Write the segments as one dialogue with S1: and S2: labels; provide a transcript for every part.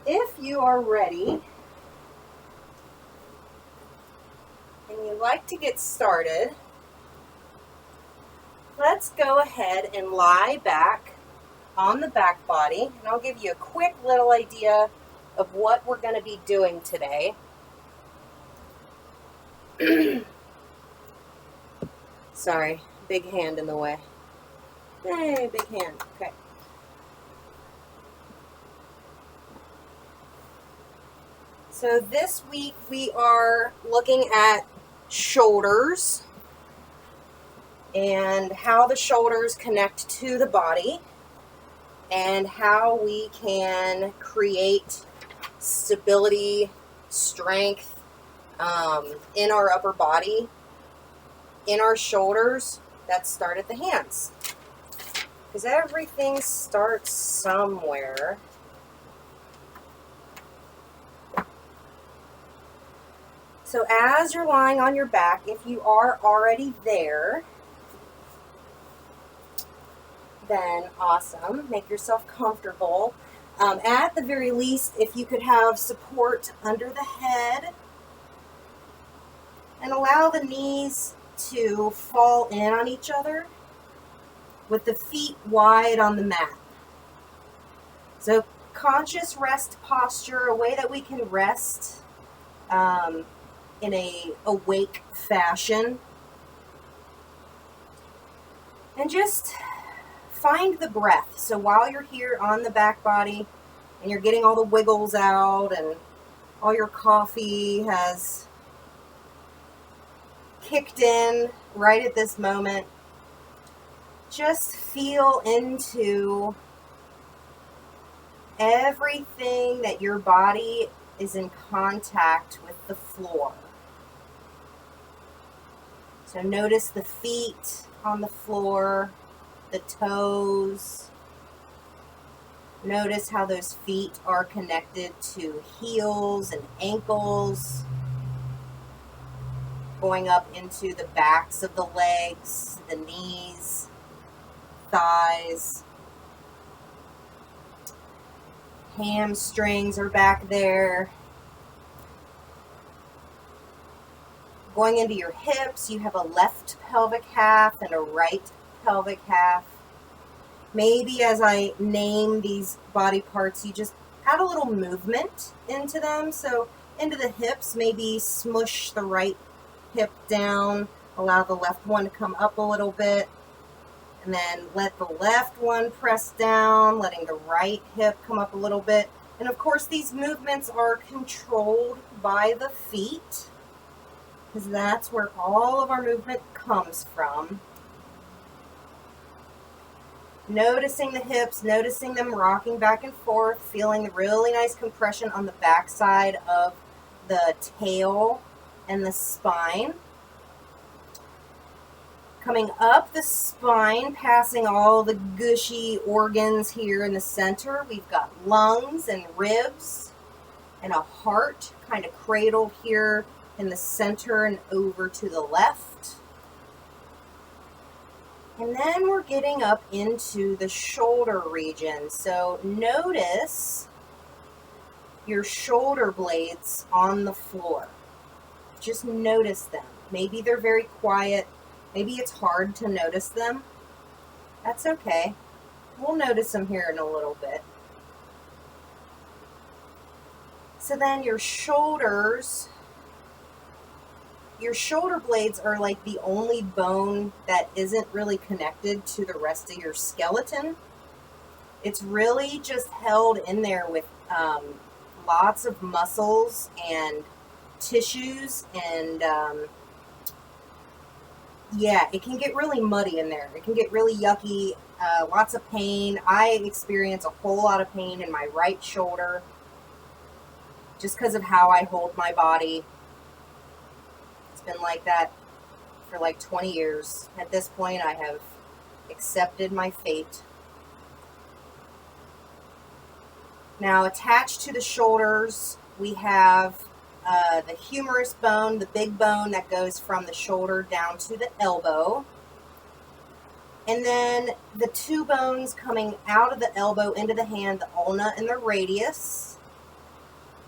S1: If you are ready and you'd like to get started, let's go ahead and lie back on the back body, and I'll give you a quick little idea of what we're going to be doing today. Sorry, big hand in the way. Hey, big hand. Okay. So this week we are looking at shoulders and how the shoulders connect to the body and how we can create stability, strength in our upper body, in our shoulders that start at the hands. Because everything starts somewhere. So as you're lying on your back, if you are already there, then awesome. Make yourself comfortable. At the very least, if you could have support under the head and allow the knees to fall in on each other with the feet wide on the mat. So conscious rest posture, a way that we can rest in a awake fashion. And just find the breath. So while you're here on the back body and you're getting all the wiggles out and all your coffee has kicked in right at this moment, just feel into everything that your body is in contact with the floor. So notice the feet on the floor, the toes. Notice how those feet are connected to heels and ankles, going up into the backs of the legs, the knees, thighs. Hamstrings are back there. Going into your hips, you have a left pelvic half and a right pelvic half. Maybe as I name these body parts, you just add a little movement into them. So into the hips, maybe smush the right hip down, allow the left one to come up a little bit, and then let the left one press down, letting the right hip come up a little bit. And of course, these movements are controlled by the feet, because that's where all of our movement comes from. Noticing the hips, noticing them rocking back and forth, feeling the really nice compression on the backside of the tail and the spine. Coming up the spine, passing all the gushy organs here in the center, we've got lungs and ribs and a heart kind of cradled here in the center and over to the left. And then we're getting up into the shoulder region. So notice your shoulder blades on the floor. Just notice them. Maybe they're very quiet. Maybe it's hard to notice them. That's okay. We'll notice them here in a little bit. So then your shoulder blades are like the only bone that isn't really connected to the rest of your skeleton. It's really just held in there with lots of muscles and tissues, and yeah, it can get really muddy in there. It can get really yucky, lots of pain. I experience a whole lot of pain in my right shoulder just because of how I hold my body. It's been like that for like 20 years. At this point, I have accepted my fate. Now, attached to the shoulders, we have the humerus bone, the big bone that goes from the shoulder down to the elbow. And then the two bones coming out of the elbow into the hand, the ulna and the radius.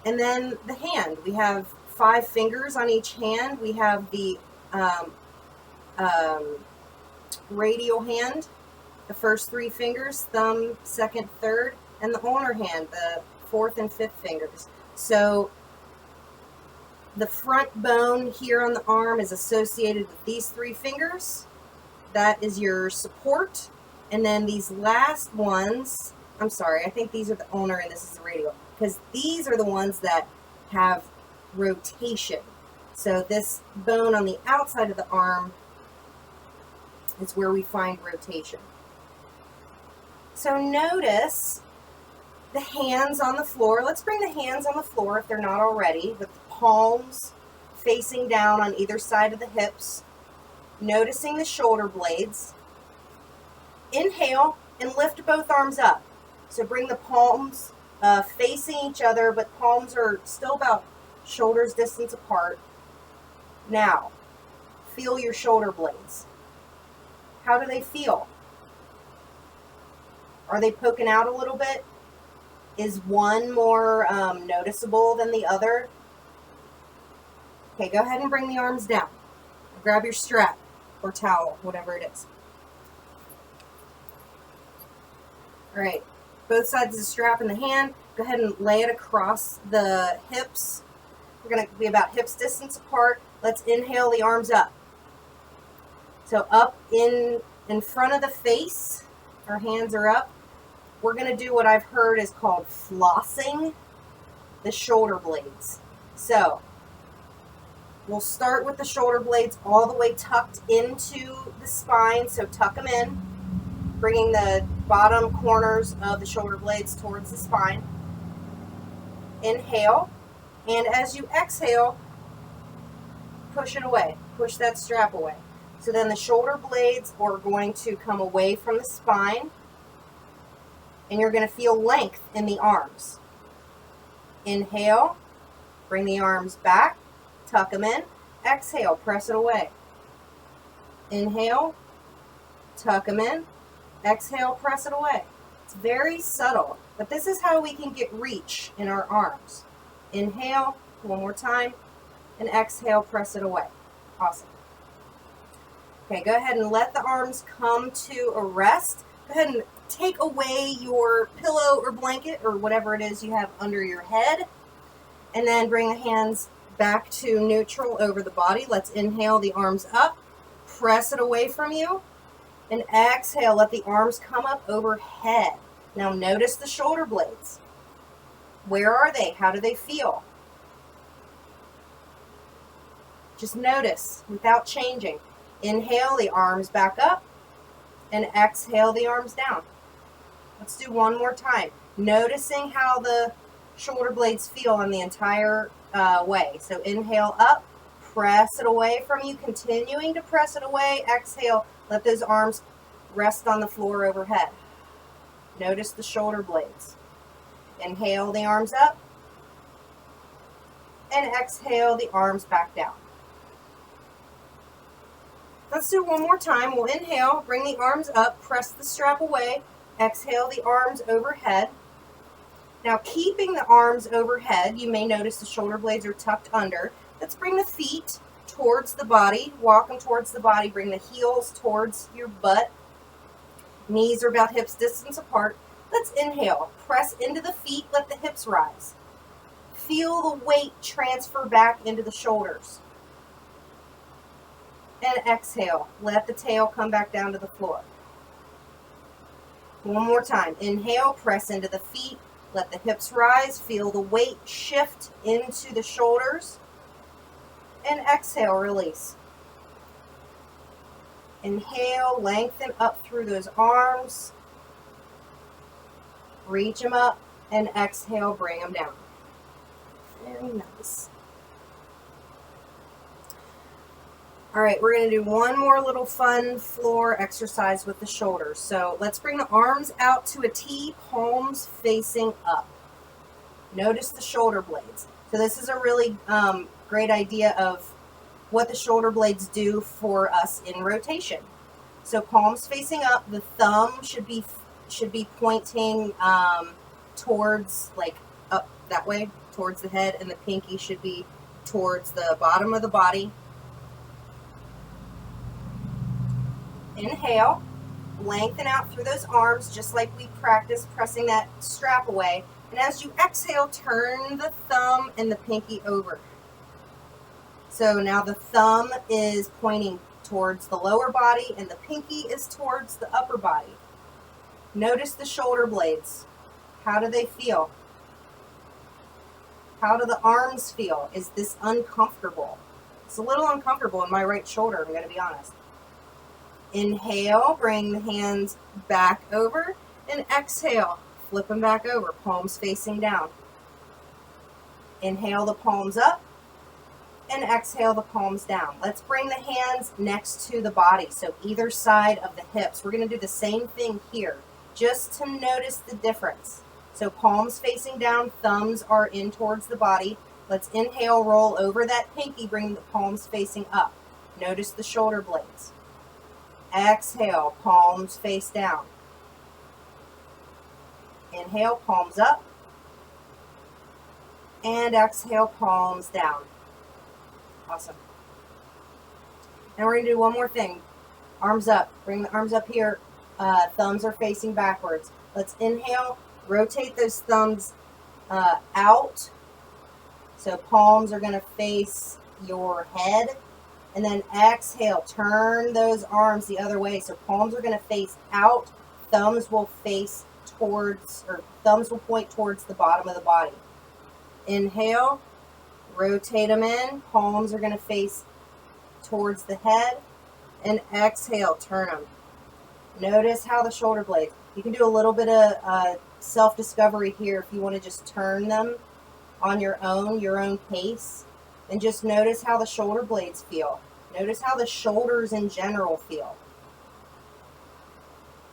S1: And then the hand. We have 5 fingers on each hand. We have the um, radial hand, the first 3 fingers, thumb, second, third, and the ulnar hand, the 4th and 5th fingers. So the front bone here on the arm is associated with these 3 fingers. That is your support. And then these last ones, I'm sorry, I think these are the ulnar and this is the radial, because these are the ones that have rotation. So this bone on the outside of the arm is where we find rotation. So notice the hands on the floor. Let's bring the hands on the floor if they're not already, with the palms facing down on either side of the hips, noticing the shoulder blades. Inhale and lift both arms up. So bring the palms facing each other, but palms are still about shoulders distance apart. Now, feel your shoulder blades. How do they feel? Are they poking out a little bit? Is one more noticeable than the other? Okay, go ahead and bring the arms down. Grab your strap or towel, whatever it is. All right, both sides of the strap in the hand. Go ahead and lay it across the hips. We're going to be about hips distance apart. Let's inhale the arms up. So up in front of the face, our hands are up. We're going to do what I've heard is called flossing the shoulder blades. So we'll start with the shoulder blades all the way tucked into the spine. So tuck them in, bringing the bottom corners of the shoulder blades towards the spine. Inhale, and as you exhale, push it away. Push that strap away. So then the shoulder blades are going to come away from the spine, and you're going to feel length in the arms. Inhale, bring the arms back, tuck them in. Exhale, press it away. Inhale, tuck them in. Exhale, press it away. It's very subtle, but this is how we can get reach in our arms. Inhale, one more time, and exhale, press it away. Awesome. Okay, go ahead and let the arms come to a rest. Go ahead and take away your pillow or blanket or whatever it is you have under your head, and then bring the hands back to neutral over the body. Let's inhale the arms up, press it away from you, and exhale, let the arms come up overhead. Now notice the shoulder blades. Where are they? How do they feel? Just notice without changing. Inhale the arms back up, and exhale the arms down. Let's do one more time. Noticing how the shoulder blades feel on the entire way. So inhale up, press it away from you, continuing to press it away. Exhale, let those arms rest on the floor overhead. Notice the shoulder blades. Inhale the arms up, and exhale the arms back down. Let's do one more time. We'll inhale, bring the arms up, press the strap away, exhale the arms overhead. Now keeping the arms overhead, you may notice the shoulder blades are tucked under. Let's bring the feet towards the body, walk them towards the body, bring the heels towards your butt. Knees are about hips distance apart. Let's inhale, press into the feet, let the hips rise. Feel the weight transfer back into the shoulders. And exhale, let the tail come back down to the floor. One more time. Inhale, press into the feet, let the hips rise, feel the weight shift into the shoulders. And exhale, release. Inhale, lengthen up through those arms. Reach them up, and exhale, bring them down. Very nice. All right, we're going to do one more little fun floor exercise with the shoulders. So let's bring the arms out to a T, palms facing up. Notice the shoulder blades. So this is a really great idea of what the shoulder blades do for us in rotation. So palms facing up, the thumb should be pointing towards, like, up that way. towards the head, and the pinky should be towards the bottom of the body. Inhale, lengthen out through those arms just like we practiced pressing that strap away. And as you exhale, turn the thumb and the pinky over. So now the thumb is pointing towards the lower body and the pinky is towards the upper body. Notice the shoulder blades. How do they feel? How do the arms feel? Is this uncomfortable? It's a little uncomfortable in my right shoulder, I'm going to be honest. Inhale, bring the hands back over, and exhale, flip them back over, palms facing down. Inhale the palms up, and exhale the palms down. Let's bring the hands next to the body, so either side of the hips. We're going to do the same thing here, just to notice the difference. So palms facing down, thumbs are in towards the body. Let's inhale, roll over that pinky, bring the palms facing up. Notice the shoulder blades. Exhale, palms face down. Inhale, palms up. And exhale, palms down. Awesome. Now we're going to do one more thing. Arms up. Bring the arms up here. Thumbs are facing backwards. Let's inhale. Rotate those thumbs out. So palms are going to face your head. And then exhale. Turn those arms the other way. So palms are going to face out. Thumbs will face towards, or thumbs will point towards the bottom of the body. Inhale. Rotate them in. Palms are going to face towards the head. And exhale, turn them. Notice how the shoulder blades. You can do a little bit of self-discovery here if you want to just turn them on your own pace. And just notice how the shoulder blades feel. Notice how the shoulders in general feel.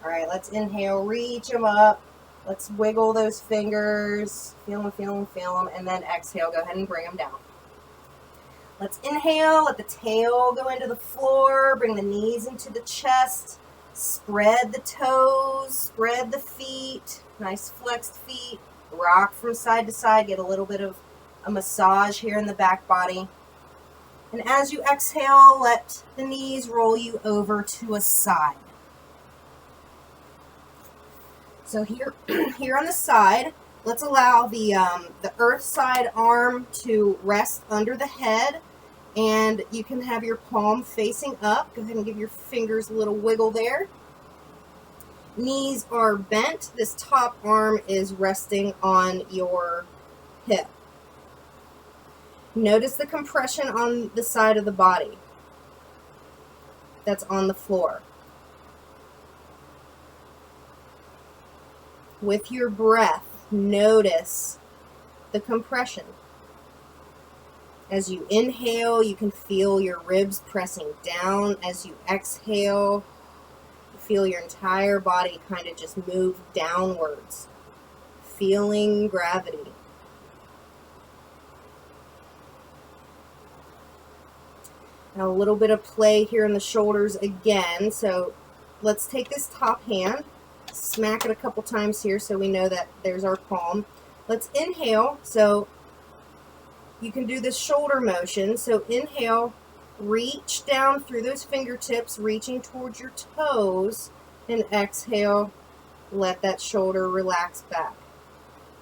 S1: All right, let's inhale, reach them up. Let's wiggle those fingers, feel them, feel them, feel them, and then exhale, go ahead and bring them down. Let's inhale, let the tail go into the floor, bring the knees into the chest, spread the toes, spread the feet, nice flexed feet, rock from side to side, get a little bit of a massage here in the back body. And as you exhale, let the knees roll you over to a side. So here on the side, let's allow the earth side arm to rest under the head, and you can have your palm facing up. Go ahead and give your fingers a little wiggle there. Knees are bent. This top arm is resting on your hip. Notice the compression on the side of the body that's on the floor. With your breath, notice the compression. As you inhale, you can feel your ribs pressing down. As you exhale, you feel your entire body kind of just move downwards, feeling gravity. Now a little bit of play here in the shoulders again. So let's take this top hand, smack it a couple times here so we know that there's our palm. Let's inhale. So you can do this shoulder motion. So inhale, reach down through those fingertips, reaching towards your toes, and exhale, let that shoulder relax back.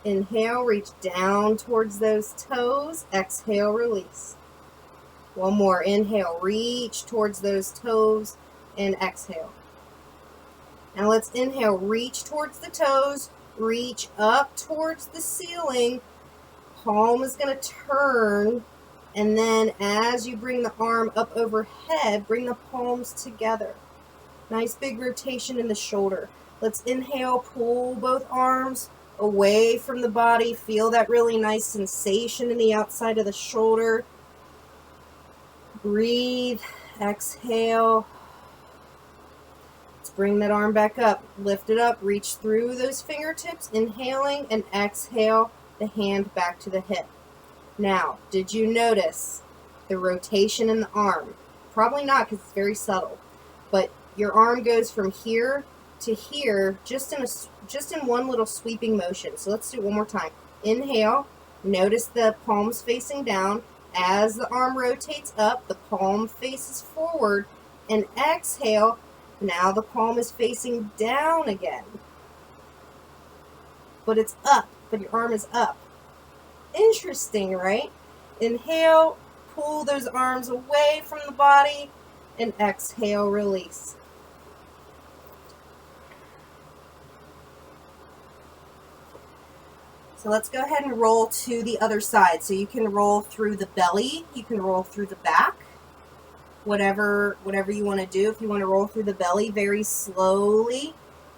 S1: Inhale, reach down towards those toes, exhale, release. One more, inhale, reach towards those toes, and exhale. Now let's inhale, reach towards the toes, reach up towards the ceiling. Palm is going to turn, and then as you bring the arm up overhead, bring the palms together. Nice big rotation in the shoulder. Let's inhale, pull both arms away from the body. Feel that really nice sensation in the outside of the shoulder. Breathe, exhale. Let's bring that arm back up. Lift it up, reach through those fingertips, inhaling, and exhale the hand back to the hip. Now, did you notice the rotation in the arm? Probably not, because it's very subtle. But your arm goes from here to here just in one little sweeping motion. So let's do it one more time. Inhale, Notice the palms facing down. As the arm rotates up, the palm faces forward, and exhale. Now the palm is facing down again. But it's up, but your arm is up. Interesting, right? Inhale, pull those arms away from the body, and exhale, release. So let's go ahead and roll to the other side. So you can roll through the belly, you can roll through the back, whatever you want to do. If you want to roll through the belly very slowly,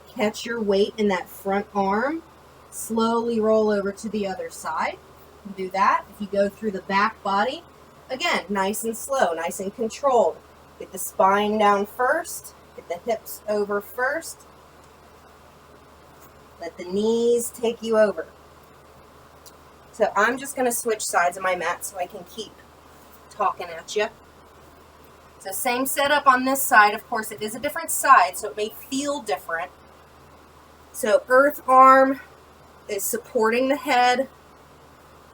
S1: catch your weight in that front arm, slowly roll over to the other side. Do that. If you go through the back body, again, nice and slow, nice and controlled. Get the spine down first, get the hips over first. Let the knees take you over. So I'm just going to switch sides of my mat so I can keep talking at you. So same setup on this side. Of course, it is a different side, so it may feel different. So earth arm is supporting the head,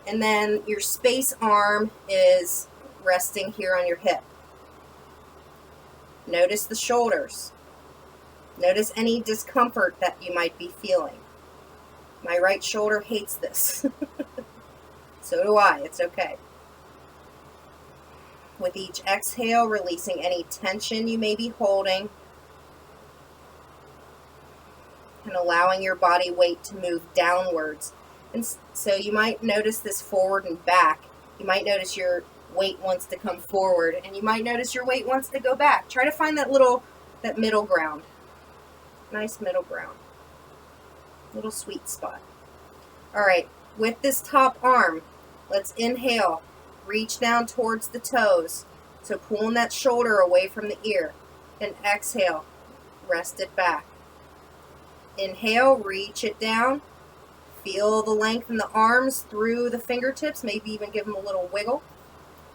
S1: and then your space arm is resting here on your hip. Notice the shoulders. Notice any discomfort that you might be feeling. My right shoulder hates this. So do I. It's okay. With each exhale, releasing any tension you may be holding and allowing your body weight to move downwards. And so you might notice this forward and back. You might notice your weight wants to come forward, and you might notice your weight wants to go back. Try to find that middle ground. Nice middle ground. Little sweet spot. All right, with this top arm, let's inhale. Reach down towards the toes. So pulling that shoulder away from the ear. And exhale. Rest it back. Inhale, reach it down. Feel the length in the arms through the fingertips. Maybe even give them a little wiggle.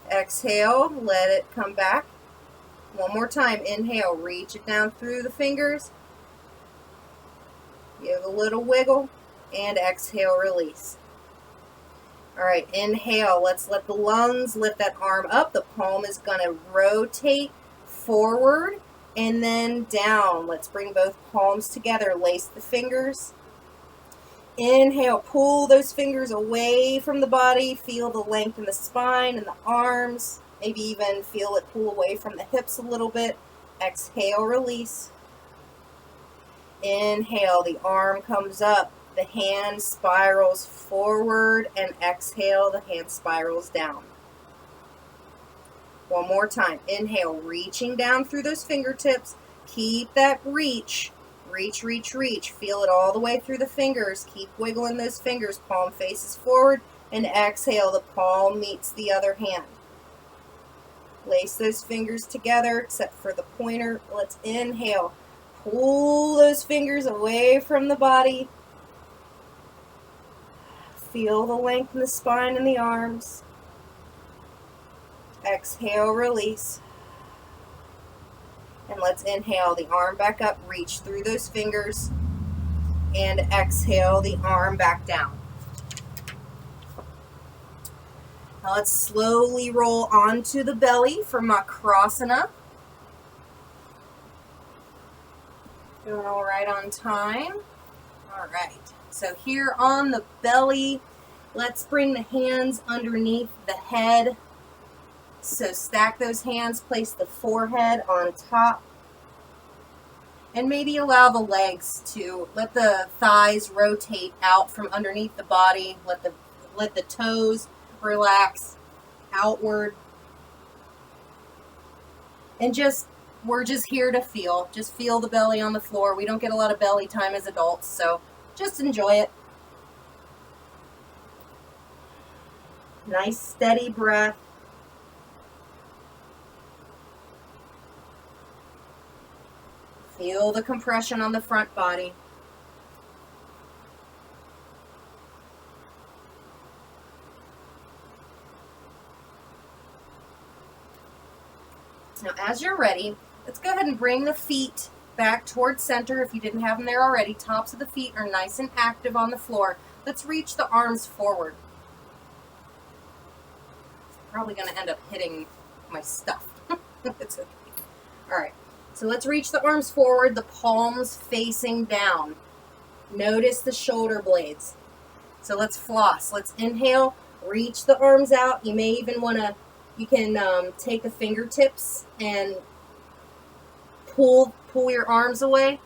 S1: Exhale, let it come back. One more time. Inhale, reach it down through the fingers. Give a little wiggle. And exhale, release. All right, inhale. Let's let the lungs lift that arm up. The palm is going to rotate forward and then down. Let's bring both palms together. Lace the fingers. Inhale, pull those fingers away from the body. Feel the length in the spine and the arms. Maybe even feel it pull away from the hips a little bit. Exhale, release. Inhale, the arm comes up. The hand spirals forward, and exhale, the hand spirals down. One more time. Inhale, reaching down through those fingertips. Keep that reach. Reach, reach, reach. Feel it all the way through the fingers. Keep wiggling those fingers. Palm faces forward, and exhale, the palm meets the other hand. Lace those fingers together, except for the pointer. Let's inhale. Pull those fingers away from the body. Feel the length in the spine and the arms. Exhale, release. And let's inhale the arm back up, reach through those fingers, and exhale the arm back down. Now let's slowly roll onto the belly for Makrasana. Doing all right on time. All right. So here on the belly, let's bring the hands underneath the head. So stack those hands, place the forehead on top. And maybe allow the legs to, let the thighs rotate out from underneath the body. Let the toes relax outward. And we're just here to feel. Just feel the belly on the floor. We don't get a lot of belly time as adults, so just enjoy it. Nice steady breath. Feel the compression on the front body. Now, as you're ready, let's go ahead and bring the feet back towards center if you didn't have them there already. Tops of the feet are nice and active on the floor. Let's reach the arms forward. probably going to end up hitting my stuff. It's okay. All right. So let's reach the arms forward, the palms facing down. Notice the shoulder blades. So let's floss. Let's inhale, reach the arms out. You may even want to, you can take the fingertips and pull your arms away.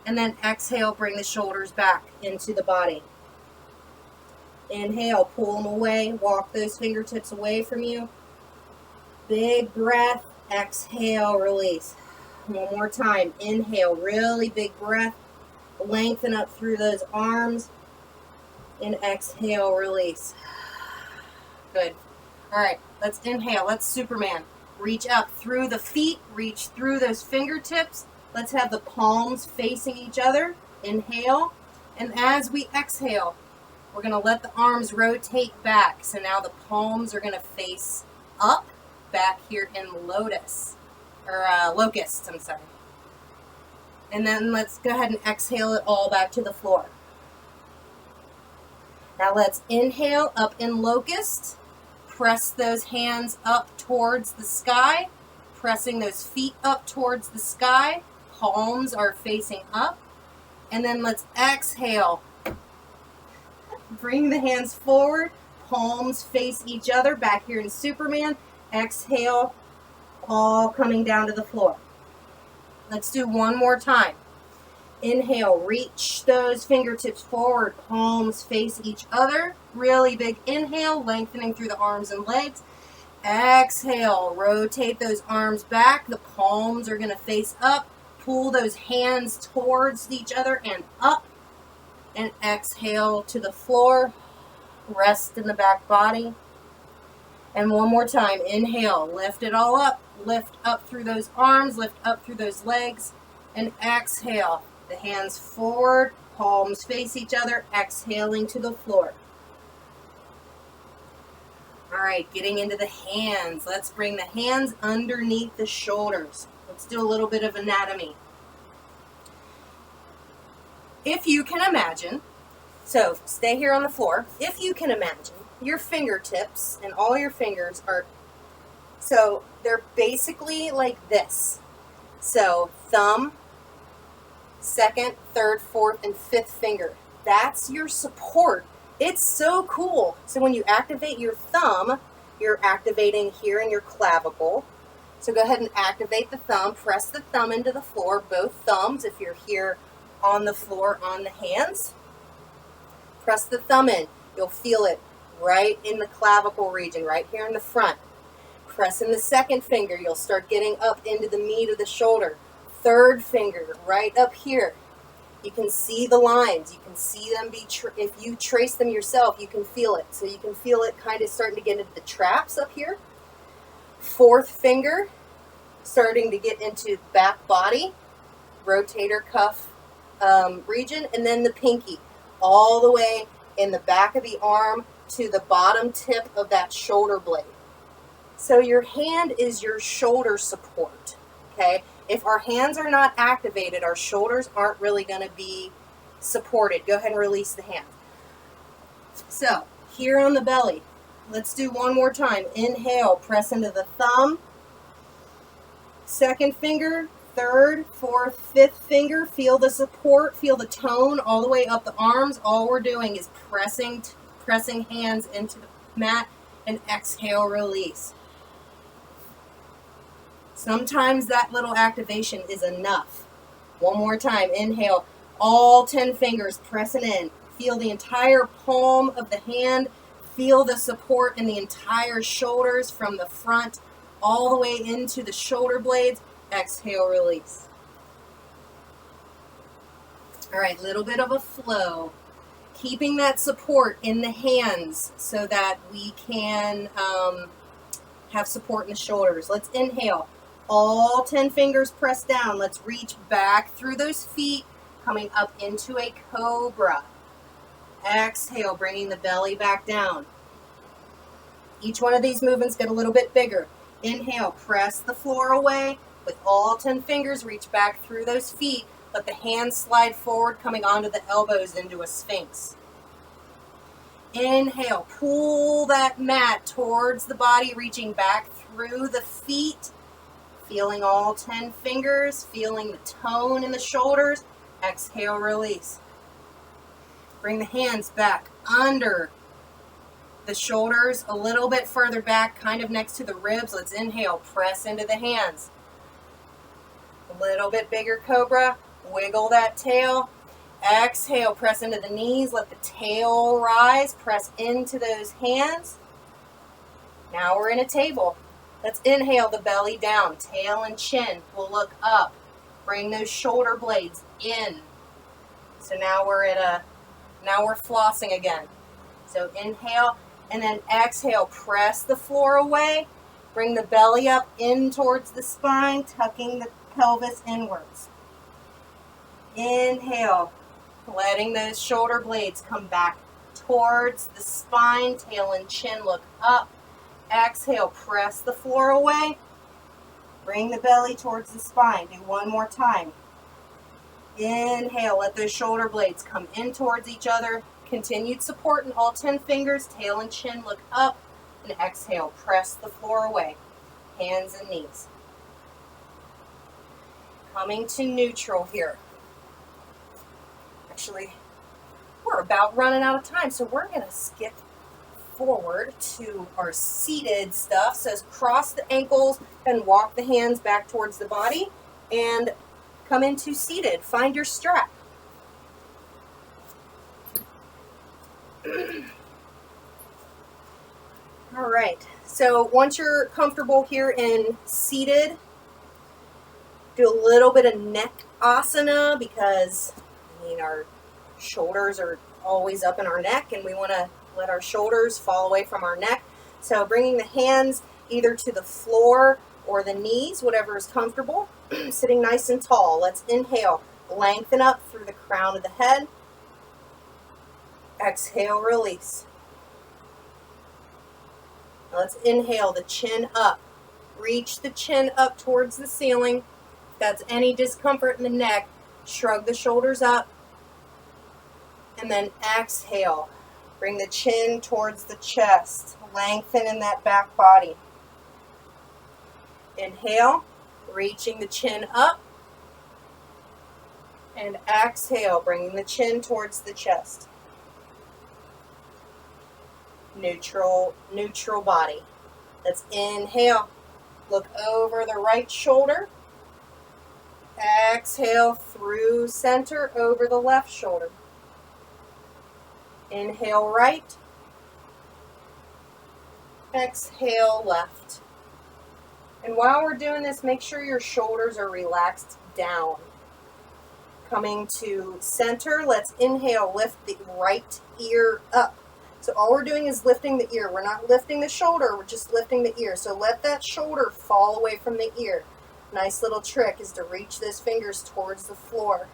S1: And then exhale, bring the shoulders back into the body. Inhale, pull them away. Walk those fingertips away from you. Big breath. Exhale, release. One more time. Inhale, really big breath. Lengthen up through those arms. And exhale, release. Good. All right, let's inhale. Let's Superman. Reach up through the feet. Reach through those fingertips. Let's have the palms facing each other. Inhale. And as we exhale, we're going to let the arms rotate back. So now the palms are going to face up, back here in lotus. Or locusts, I'm sorry. And then let's go ahead and exhale it all back to the floor. Now let's inhale up in locust. Press those hands up towards the sky. Pressing those feet up towards the sky. Palms are facing up. And then let's exhale. Bring the hands forward. Palms face each other back here in Superman. Exhale, all coming down to the floor. Let's do one more time. Inhale, reach those fingertips forward. Palms face each other. Really big inhale, lengthening through the arms and legs. Exhale, rotate those arms back. The palms are going to face up. Pull those hands towards each other and up. And exhale to the floor. Rest in the back body. And one more time. Inhale, lift it all up. Lift up through those arms. Lift up through those legs. And exhale. The hands forward. Palms face each other. Exhaling to the floor. All right, getting into the hands. Let's bring the hands underneath the shoulders. Let's do a little bit of anatomy. If you can imagine, so stay here on the floor. If you can imagine, your fingertips and all your fingers are, so they're basically like this. So thumb, second, third, fourth, and fifth finger. That's your support. It's so cool. So when you activate your thumb, you're activating here in your clavicle. So go ahead and activate the thumb. Press the thumb into the floor, both thumbs if you're here on the floor on the hands. Press the thumb in. You'll feel it right in the clavicle region, right here in the front. Press in the second finger. You'll start getting up into the meat of the shoulder. Third finger, right up here. You can see the lines. You can see them if you trace them yourself, you can feel it. So you can feel it kind of starting to get into the traps up here. Fourth finger, starting to get into back body, rotator cuff region, and then the pinky, all the way in the back of the arm to the bottom tip of that shoulder blade. So your hand is your shoulder support, okay? If our hands are not activated, our shoulders aren't really going to be supported. Go ahead and release the hand. So, here on the belly, let's do one more time. Inhale, press into the thumb, second finger, third, fourth, fifth finger. Feel the support, feel the tone all the way up the arms. All we're doing is pressing hands into the mat, and exhale, release. Sometimes that little activation is enough. One more time. Inhale. All 10 fingers pressing in. Feel the entire palm of the hand. Feel the support in the entire shoulders from the front all the way into the shoulder blades. Exhale, release. All right, little bit of a flow. Keeping that support in the hands so that we can have support in the shoulders. Let's inhale. All 10 fingers pressed down. Let's reach back through those feet, coming up into a cobra. Exhale, bringing the belly back down. Each one of these movements get a little bit bigger. Inhale, press the floor away. With all 10 fingers, reach back through those feet. Let the hands slide forward, coming onto the elbows into a sphinx. Inhale, pull that mat towards the body, reaching back through the feet, feeling all 10 fingers, feeling the tone in the shoulders. Exhale, release. Bring the hands back under the shoulders, a little bit further back, kind of next to the ribs. Let's inhale, press into the hands. A little bit bigger cobra, wiggle that tail. Exhale, press into the knees, let the tail rise, press into those hands. Now we're in a table. Let's inhale the belly down, tail and chin will look up. Bring those shoulder blades in. So now we're flossing again. So inhale and then exhale, press the floor away. Bring the belly up in towards the spine, tucking the pelvis inwards. Inhale, letting those shoulder blades come back towards the spine, tail and chin look up. Exhale, press the floor away. Bring the belly towards the spine. Do one more time. Inhale, let those shoulder blades come in towards each other. Continued support in all 10 fingers, tail and chin look up. And exhale, press the floor away. Hands and knees. Coming to neutral here. Actually, we're about running out of time, so we're going to skip forward to our seated stuff. So cross the ankles and walk the hands back towards the body and come into seated. Find your strap. All right, so once you're comfortable here in seated, do a little bit of neck asana because our shoulders are always up in our neck and we want to let our shoulders fall away from our neck. So bringing the hands either to the floor or the knees, whatever is comfortable, sitting nice and tall. Let's inhale, lengthen up through the crown of the head. Exhale, release. Now let's inhale the chin up. Reach the chin up towards the ceiling. If that's any discomfort in the neck, shrug the shoulders up. And then exhale. Bring the chin towards the chest. Lengthen in that back body. Inhale, reaching the chin up. And exhale, bringing the chin towards the chest. Neutral body. Let's inhale. Look over the right shoulder. Exhale through center over the left shoulder. Inhale right. Exhale left. And while we're doing this, make sure your shoulders are relaxed down. Coming to center, let's inhale, lift the right ear up. So all we're doing is lifting the ear. We're not lifting the shoulder, we're just lifting the ear. So let that shoulder fall away from the ear. Nice little trick is to reach those fingers towards the floor.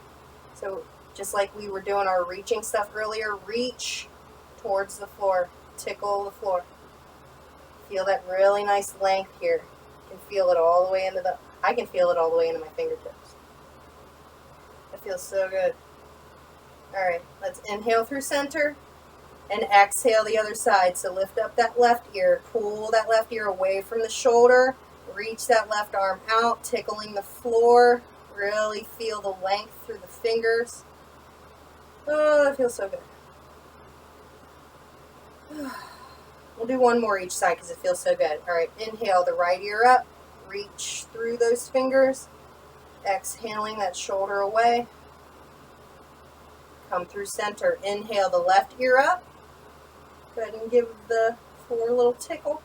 S1: So just like we were doing our reaching stuff earlier, reach towards the floor, tickle the floor. Feel that really nice length here. You can feel it all the way I can feel it all the way into my fingertips. It feels so good. All right, let's inhale through center and exhale the other side. So lift up that left ear, pull that left ear away from the shoulder, reach that left arm out, tickling the floor. Really feel the length through the fingers. Oh, that feels so good. We'll do one more each side because it feels so good. All right, inhale the right ear up, reach through those fingers. Exhaling that shoulder away. Come through center. Inhale the left ear up. Go ahead and give the floor a little tickle.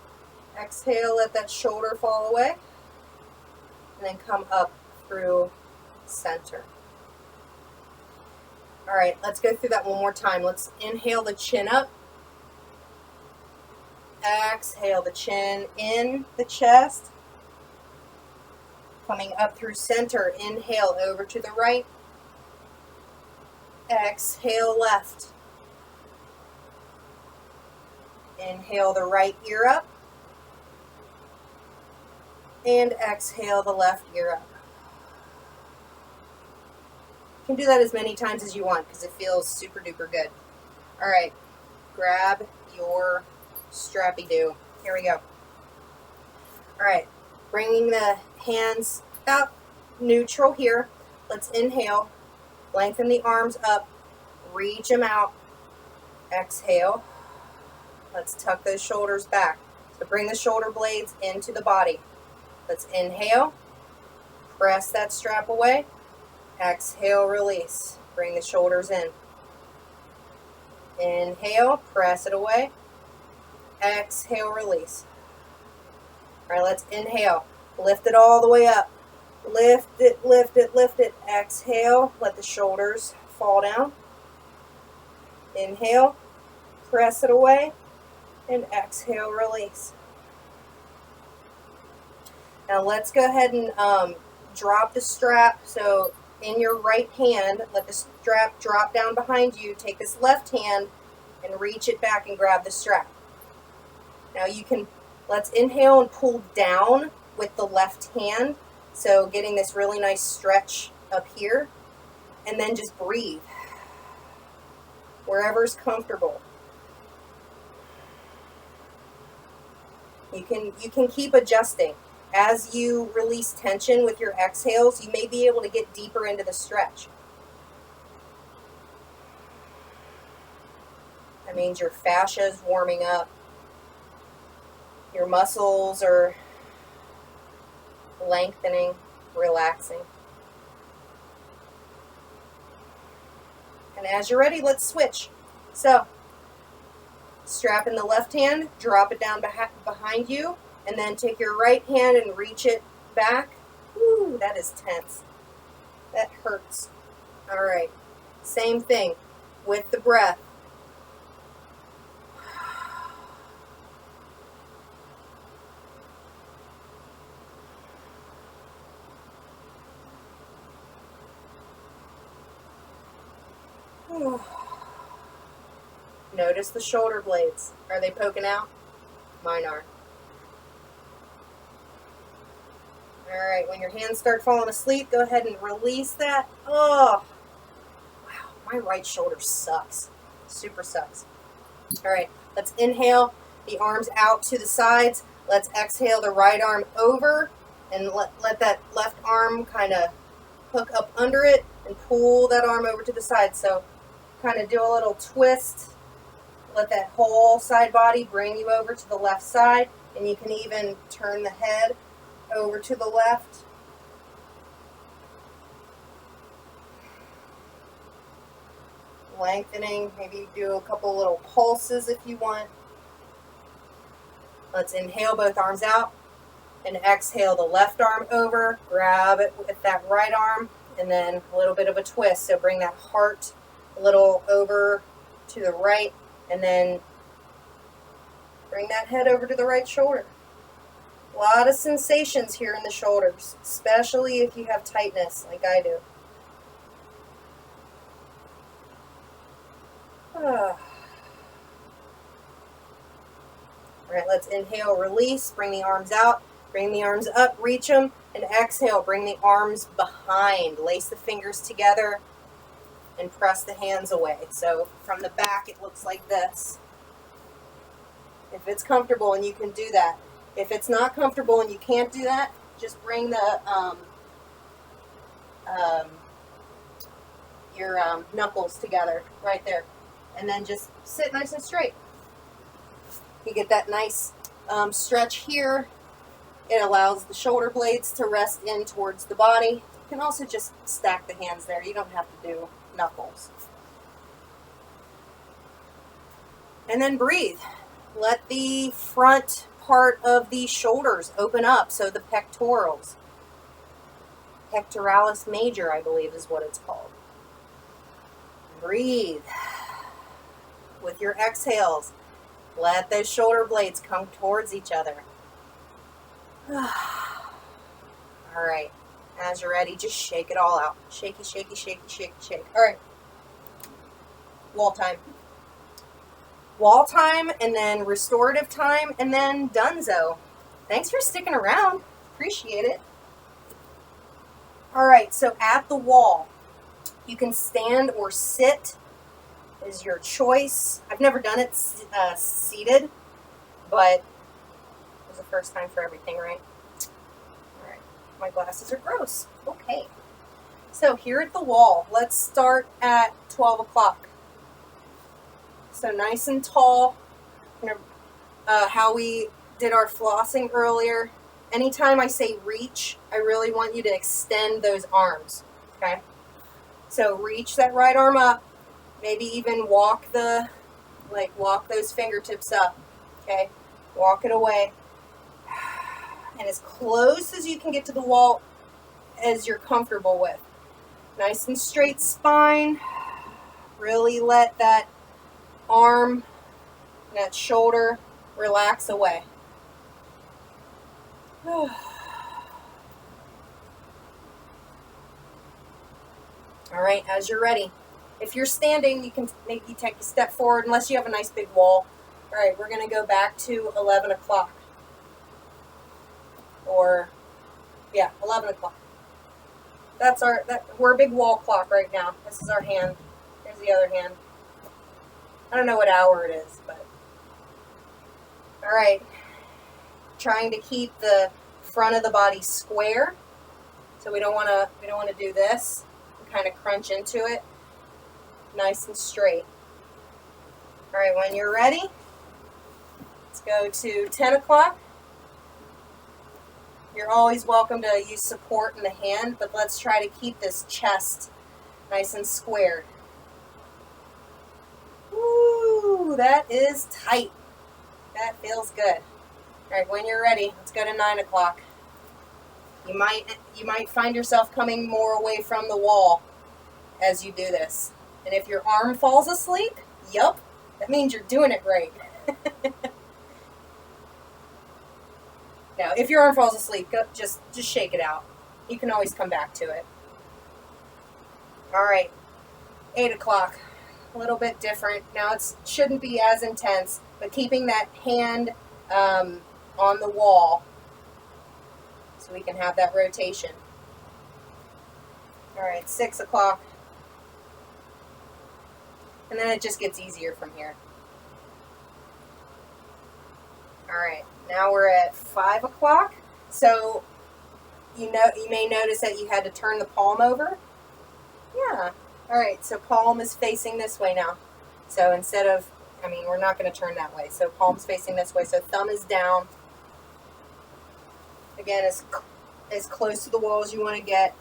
S1: Exhale, let that shoulder fall away. And then come up through center. All right, let's go through that one more time. Let's inhale the chin up. Exhale the chin in the chest. Coming up through center. Inhale over to the right. Exhale left. Inhale the right ear up. And exhale the left ear up. You can do that as many times as you want because it feels super duper good. All right. grab your strappy-do. Here we go. All right, bringing the hands up, neutral here. Let's inhale, lengthen the arms up, reach them out. Exhale. Let's tuck those shoulders back. So bring the shoulder blades into the body. Let's inhale, press that strap away. Exhale, release. Bring the shoulders in. Inhale, press it away. Exhale, release. All right, let's inhale. Lift it all the way up. Lift it, lift it, lift it. Exhale, let the shoulders fall down. Inhale, press it away, and exhale, release. Now let's go ahead and drop the strap. So in your right hand, let the strap drop down behind you. Take this left hand and reach it back and grab the strap. Now let's inhale and pull down with the left hand. So getting this really nice stretch up here. And then just breathe. Wherever's comfortable. You can keep adjusting. As you release tension with your exhales, you may be able to get deeper into the stretch. That means your fascia is warming up. Your muscles are lengthening, relaxing. And as you're ready, let's switch. So, strap in the left hand, drop it down behind you, and then take your right hand and reach it back. Ooh, that is tense. That hurts. All right, same thing with the breath. Notice the shoulder blades. Are they poking out? Mine are. All right, when your hands start falling asleep, go ahead and release that. Oh, wow, my right shoulder sucks. Super sucks. All right, let's inhale the arms out to the sides. Let's exhale the right arm over and let that left arm kind of hook up under it and pull that arm over to the side. So kind of do a little twist. Let that whole side body bring you over to the left side, and you can even turn the head over to the left. Lengthening, maybe do a couple little pulses if you want. Let's inhale both arms out and exhale the left arm over, grab it with that right arm, and then a little bit of a twist. So bring that heart a little over to the right, and then bring that head over to the right shoulder. A lot of sensations here in the shoulders, especially if you have tightness like I do. All right, let's inhale, release, bring the arms out, bring the arms up, reach them, and exhale, bring the arms behind. Lace the fingers together and press the hands away. So from the back, it looks like this. If it's comfortable and you can do that. If it's not comfortable and you can't do that, just bring the your knuckles together right there, and then just sit nice and straight. You get that nice stretch here. It allows the shoulder blades to rest in towards the body. You can also just stack the hands there. You don't have to do knuckles. And then breathe. Let the front part of the shoulders open up, so the pectorals. Pectoralis major, I believe is what it's called. Breathe. With your exhales, let those shoulder blades come towards each other. All right. As you're ready, just shake it all out. Shaky, shaky, shaky, shaky, shake. All right. Wall time. Wall time, and then restorative time, and then donezo. Thanks for sticking around. Appreciate it. All right, so at the wall, you can stand or sit is your choice. I've never done it seated, but it was the first time for everything, right? All right, my glasses are gross. Okay, so here at the wall, let's start at 12 o'clock. So nice and tall, how we did our flossing earlier. Anytime I say reach, I really want you to extend those arms, okay? So reach that right arm up, maybe even walk those fingertips up, okay? Walk it away. And as close as you can get to the wall as you're comfortable with. Nice and straight spine. Really let that arm, that shoulder relax away. All right, as you're ready. If you're standing, you can maybe take a step forward unless you have a nice big wall. All right, we're going to go back to 11 o'clock. 11 o'clock. We're a big wall clock right now. This is our hand. Here's the other hand. I don't know what hour it is, but all right. Trying to keep the front of the body square, so we don't want to do this. We kind of crunch into it, nice and straight. All right, when you're ready, let's go to 10 o'clock. You're always welcome to use support in the hand, but let's try to keep this chest nice and squared. Ooh, that is tight. That feels good. All right, when you're ready, let's go to 9 o'clock. You might find yourself coming more away from the wall as you do this. And if your arm falls asleep, yup, that means you're doing it right. Now, if your arm falls asleep, just shake it out. You can always come back to it. All right, 8 o'clock, a little bit different. Now, it shouldn't be as intense, but keeping that hand on the wall so we can have that rotation. All right, 6 o'clock. And then it just gets easier from here. All right, now we're at 5 o'clock. So you may notice that you had to turn the palm over. Yeah. All right, so palm is facing this way now. So instead of, we're not going to turn that way. So palm's facing this way. So thumb is down. Again, as close to the wall as you want to get.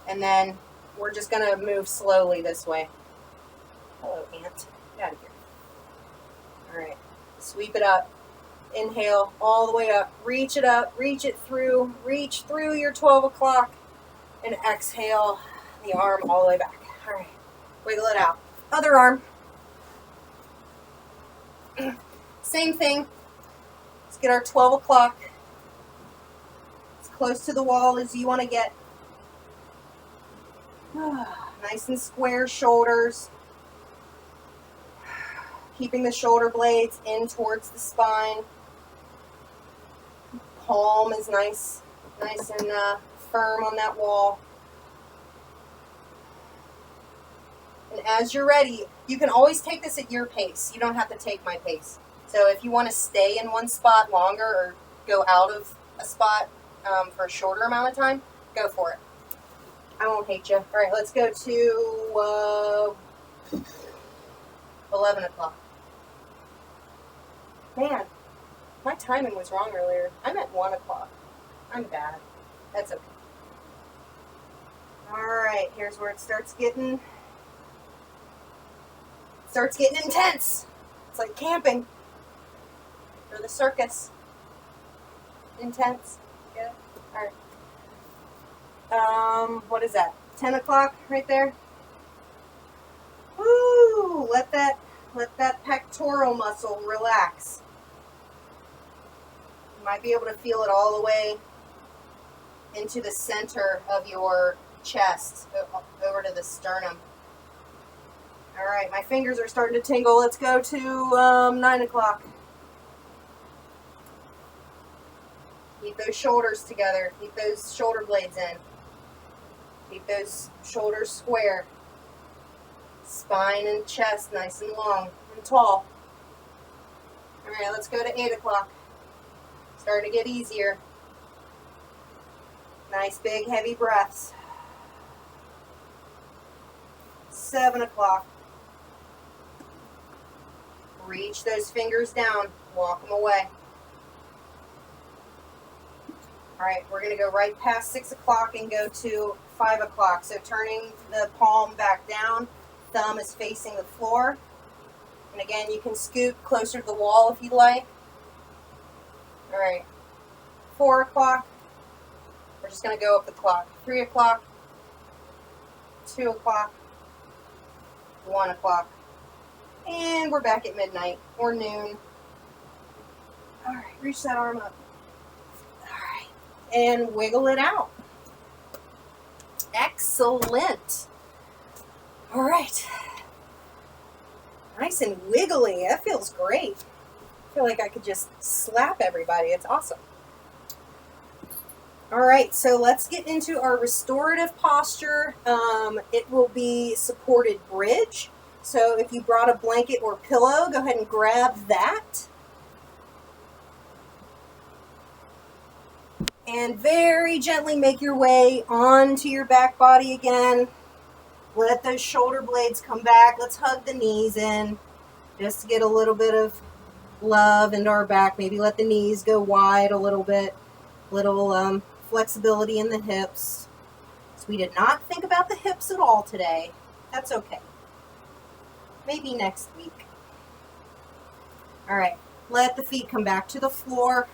S1: And then we're just going to move slowly this way. Hello, ant. Get out of here. All right. Sweep it up. Inhale all the way up. Reach it up. Reach it through. Reach through your 12 o'clock. And exhale the arm all the way back. All right. Wiggle it out. Other arm. Same thing. Let's get our 12 o'clock as close to the wall as you want to get. Nice and square shoulders. Keeping the shoulder blades in towards the spine. Palm is nice and firm on that wall. And as you're ready, you can always take this at your pace. You don't have to take my pace. So if you want to stay in one spot longer or go out of a spot for a shorter amount of time, go for it. I won't hate you. All right, let's go to 11 o'clock. Man, my timing was wrong earlier. I'm at 1 o'clock. I'm bad. That's okay. All right, here's where it starts getting intense. It's like camping or the circus. Intense. Get it? All right. What is that? 10 o'clock right there. Woo! Let that pectoral muscle relax. You might be able to feel it all the way into the center of your chest, over to the sternum. All right, my fingers are starting to tingle. Let's go to 9 o'clock. Keep those shoulders together. Keep those shoulder blades in. Keep those shoulders square. Spine and chest nice and long and tall. All right, let's go to 8 o'clock. Starting to get easier. Nice big heavy breaths. 7 o'clock. Reach those fingers down. Walk them away. All right, we're going to go right past 6 o'clock and go to 5 o'clock. So turning the palm back down, thumb is facing the floor. And again, you can scoot closer to the wall if you like. All right, 4 o'clock. We're just going to go up the clock. 3 o'clock, 2 o'clock, 1 o'clock. And we're back at midnight or noon. All right, reach that arm up. All right, and wiggle it out. Excellent. All right. Nice and wiggly. That feels great. I feel like I could just slap everybody. It's awesome. All right, so let's get into our restorative posture. It will be supported bridge. So if you brought a blanket or pillow, go ahead and grab that. And very gently make your way onto your back body again. Let those shoulder blades come back. Let's hug the knees in just to get a little bit of love into our back. Maybe let the knees go wide a little bit. Little flexibility in the hips. So we did not think about the hips at all today. That's okay. Maybe next week. All right. Let the feet come back to the floor.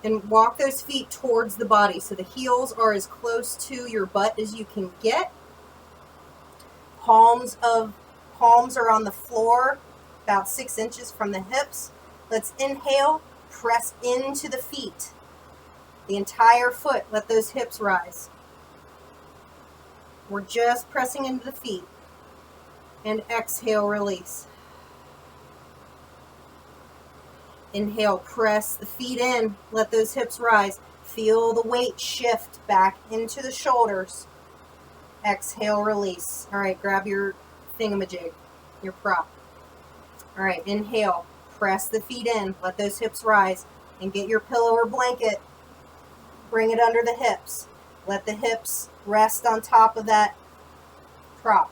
S1: And walk those feet towards the body. So the heels are as close to your butt as you can get. Palms are on the floor, about 6 inches from the hips. Let's inhale, press into the feet. The entire foot, let those hips rise. We're just pressing into the feet. And exhale, release. Inhale, press the feet in. Let those hips rise. Feel the weight shift back into the shoulders. Exhale, release. All right, grab your thingamajig, your prop. All right, inhale, press the feet in. Let those hips rise. And get your pillow or blanket. Bring it under the hips. Let the hips rest on top of that prop.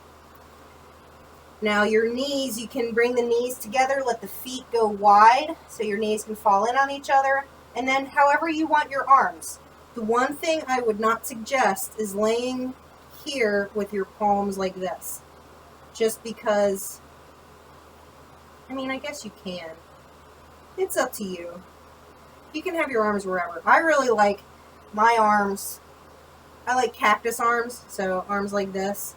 S1: Now your knees, you can bring the knees together, let the feet go wide so your knees can fall in on each other, and then however you want your arms. The one thing I would not suggest is laying here with your palms like this. Just because, I mean, I guess you can. It's up to you. You can have your arms wherever. I really like my arms. I like cactus arms, so arms like this.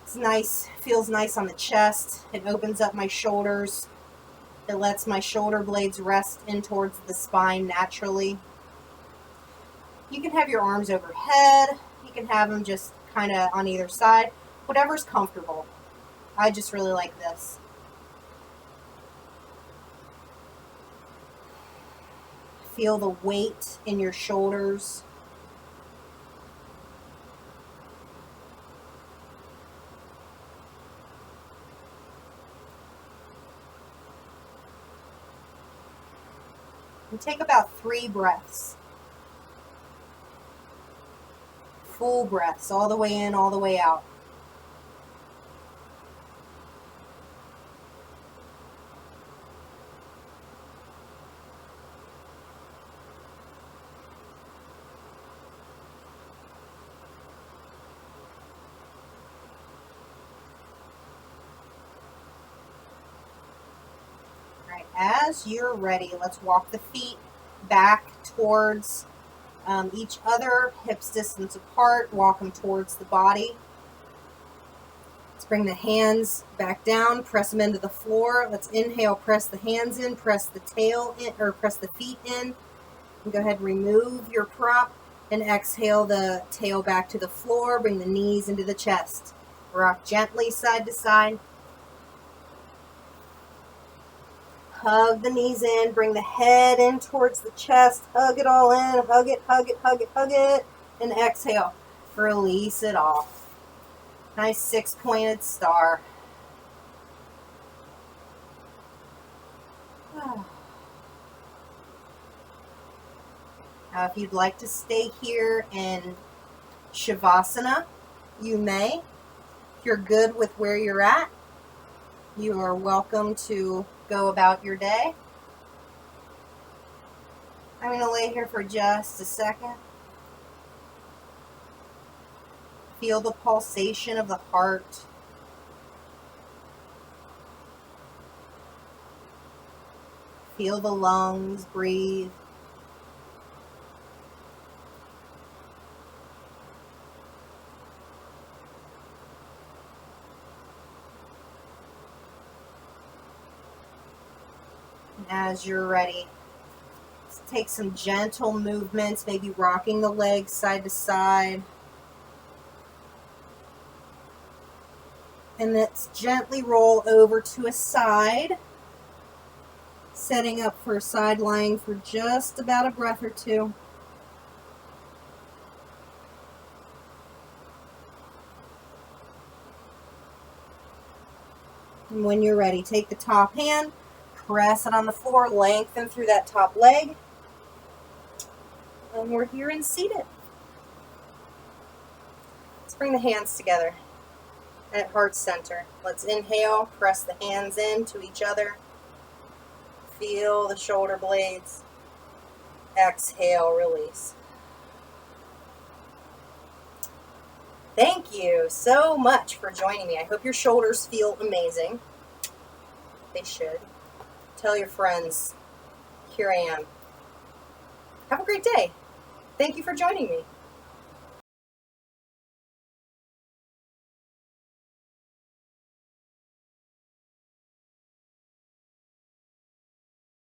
S1: It's nice, feels nice on the chest. It opens up my shoulders. It lets my shoulder blades rest in towards the spine naturally. You can have your arms overhead. You can have them just kind of on either side. Whatever's comfortable. I just really like this. Feel the weight in your shoulders. And take about 3 breaths. Full breaths, all the way in, all the way out. As you're ready, let's walk the feet back towards each other, hips distance apart, walk them towards the body. Let's bring the hands back down, press them into the floor. Let's inhale, press the hands in, press the tail in, or press the feet in. And go ahead and remove your prop and exhale the tail back to the floor. Bring the knees into the chest. Rock gently side to side. Hug the knees in, bring the head in towards the chest, hug it all in, hug it, hug it, hug it, hug it, and exhale. Release it off. Nice 6-pointed star. Now, if you'd like to stay here in Shavasana, you may. If you're good with where you're at, you are welcome to go about your day. I'm going to lay here for just a second. Feel the pulsation of the heart. Feel the lungs breathe. And as you're ready, take some gentle movements, maybe rocking the legs side to side. And let's gently roll over to a side, setting up for side lying for just about a breath or two. And when you're ready, take the top hand, press it on the floor, lengthen through that top leg. And we're here and seated. Let's bring the hands together at heart center. Let's inhale, press the hands into each other. Feel the shoulder blades. Exhale, release. Thank you so much for joining me. I hope your shoulders feel amazing. They should. Tell your friends, here I am. Have a great day. Thank you for joining me.